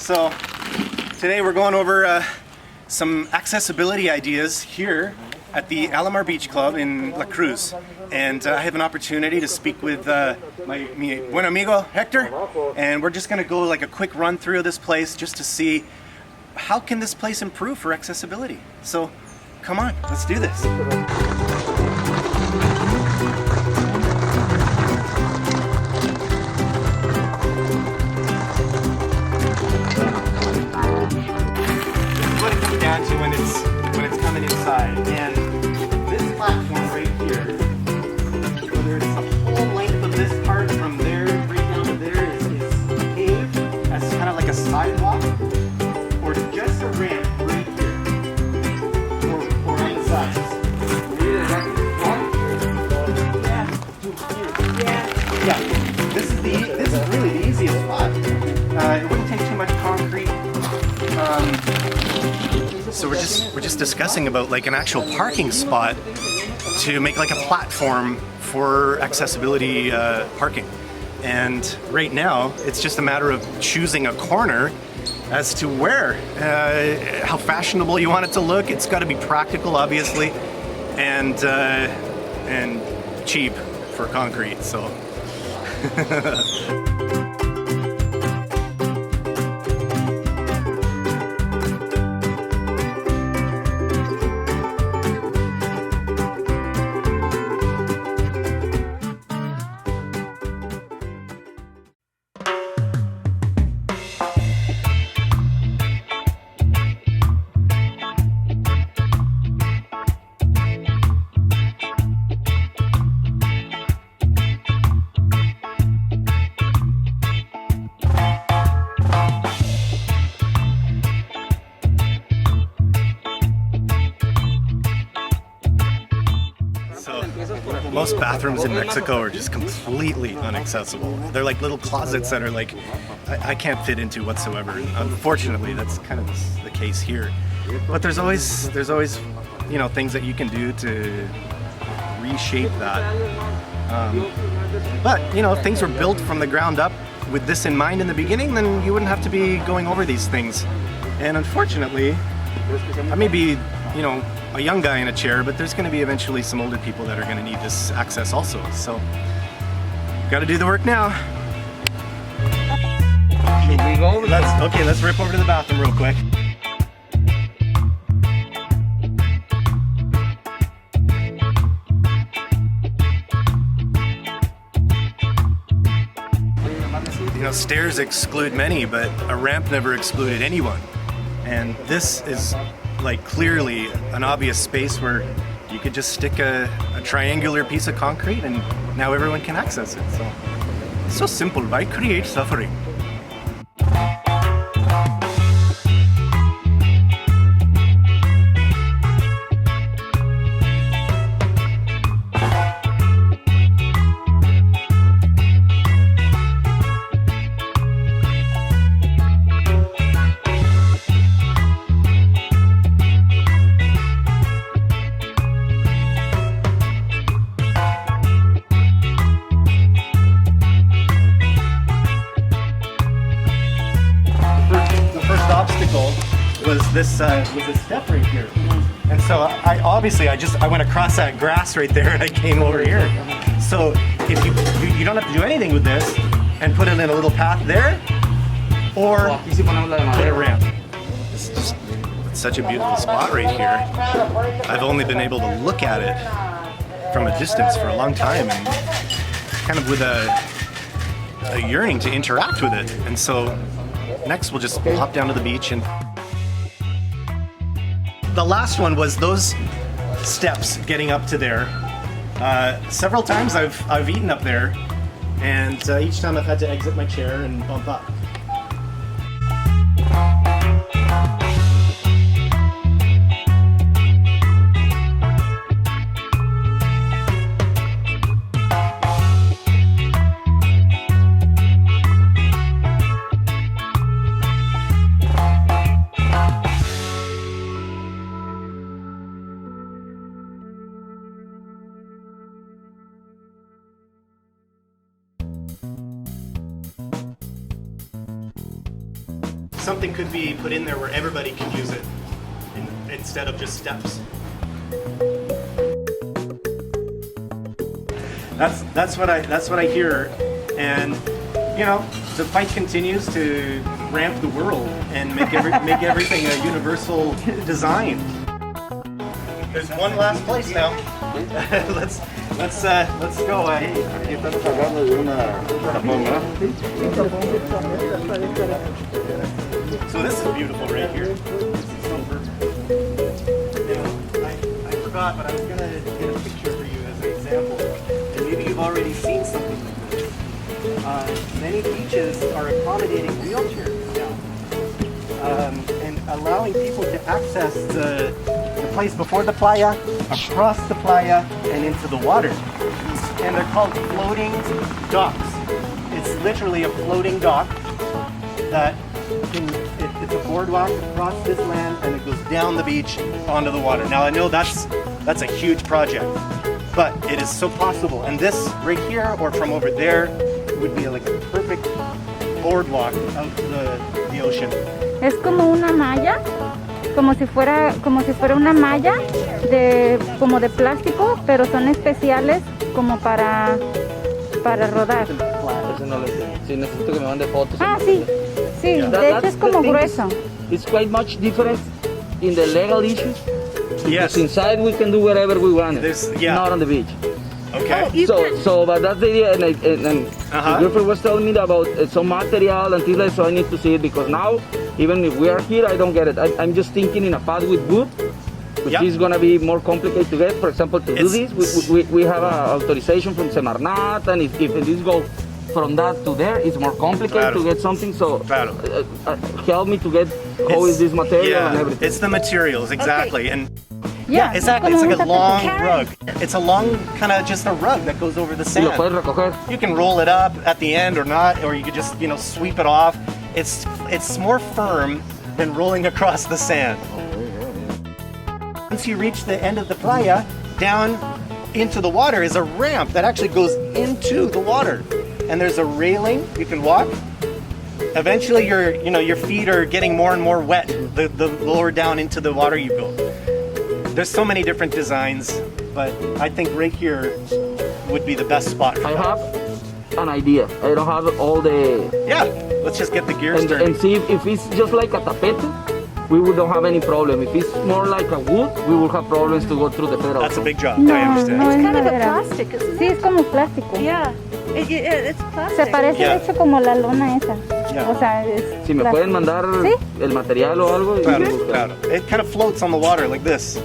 So today we're going over some accessibility ideas here at the Alamar Beach Club in La Cruz. And I have an opportunity to speak with mi buen amigo Hector, and we're just going to go like a quick run through of this place just to see how can this place improve for accessibility. So come on, let's do this. What it comes down to when it's coming inside, and this platform right here, whether it's the whole length of this part from there right down to there is paved as kind of like a sidewalk, or just a ramp right here, or on the sides. Yeah. This is really the easiest spot. It wouldn't take too much concrete. So we're just discussing about like an actual parking spot to make like a platform for accessibility parking. And right now, it's just a matter of choosing a corner as to where, how fashionable you want it to look. It's got to be practical, obviously, and cheap for concrete. So. Most bathrooms in Mexico are just completely inaccessible. They're like little closets that are like, I can't fit into whatsoever. Unfortunately, that's kind of the case here. But there's always, you know, things that you can do to reshape that. But, you know, if things were built from the ground up with this in mind in the beginning, then you wouldn't have to be going over these things. And unfortunately, I may be, you know, a young guy in a chair, but there's going to be eventually some older people that are going to need this access also. So, got to do the work now. Should we go? Let's rip over to the bathroom real quick. You know, stairs exclude many, but a ramp never excluded anyone. And this is like clearly an obvious space where you could just stick a triangular piece of concrete and now everyone can access it. So it's so simple. Why create suffering? Was this step right here, and so I went across that grass right there and I came over here. So if you don't have to do anything with this and put it in a little path there, or put a ramp. It's such a beautiful spot right here. I've only been able to look at it from a distance for a long time, and kind of with a yearning to interact with it. And so next we'll just hop down to the beach. And the last one was those steps getting up to there. Several times I've eaten up there, and each time I've had to exit my chair and bump up. something could be put in there where everybody can use it instead of just steps. That's what I hear, and you know, the fight continues to ramp the world and make everything a universal design. There's one last place now. let's go. So this is beautiful right here. This is so perfect. I forgot, but I was gonna get a picture for you as an example. And maybe you've already seen something like this. Many beaches are accommodating wheelchairs now, and allowing people to access the place before the playa, across the playa, and into the water. And they're called floating docks. It's literally a floating dock that it's a boardwalk across this land, and it goes down the beach onto the water. Now I know that's a huge project, but it is so possible. And this right here or from over there would be like a perfect boardwalk out to the ocean. Es como una malla, como si fuera una malla como de plástico, pero son especiales como para rodar. Eso no lo sé. Sí, necesito que me mande fotos. Ah, sí. Sí, de hecho es como grueso. It's quite much different in the legal issues. Yes. Because inside we can do whatever we want. Not on the beach. Okay. But that's the idea, and the girlfriend was telling me about some material and things like that, so I need to see it, because now, even if we are here, I don't get it. I'm just thinking in a pad with wood, which is going to be more complicated to get. For example, to do this, we have an authorization from Semarnat, and if this goes from that to there, it's more complicated to get something, so help me to get how is this material and everything. It's the materials, exactly. Okay. And yeah, exactly. It's like a long rug. It's a long kind of just a rug that goes over the sand. You can roll it up at the end or not, or you could just, you know, sweep it off. It's more firm than rolling across the sand. Once you reach the end of the playa, down into the water is a ramp that actually goes into the water. And there's a railing you can walk. Eventually your feet are getting more and more wet the lower down into the water you go. There's so many different designs, but I think right here would be the best spot. I have an idea. I don't have all the... Yeah, let's just get the gears turning. And see if it's just like a tapete, we don't have any problem. If it's more like a wood, we will have problems to go through the federal. That's a big job, No, I understand. no, It's kind of a plastic, isn't it? Sí, es como plástico. Yeah, it's plastic. Se parece de hecho como la lona esa. Yeah. O sea, es Si me plástico. pueden mandar el material o algo. Claro. It kind of floats on the water like this.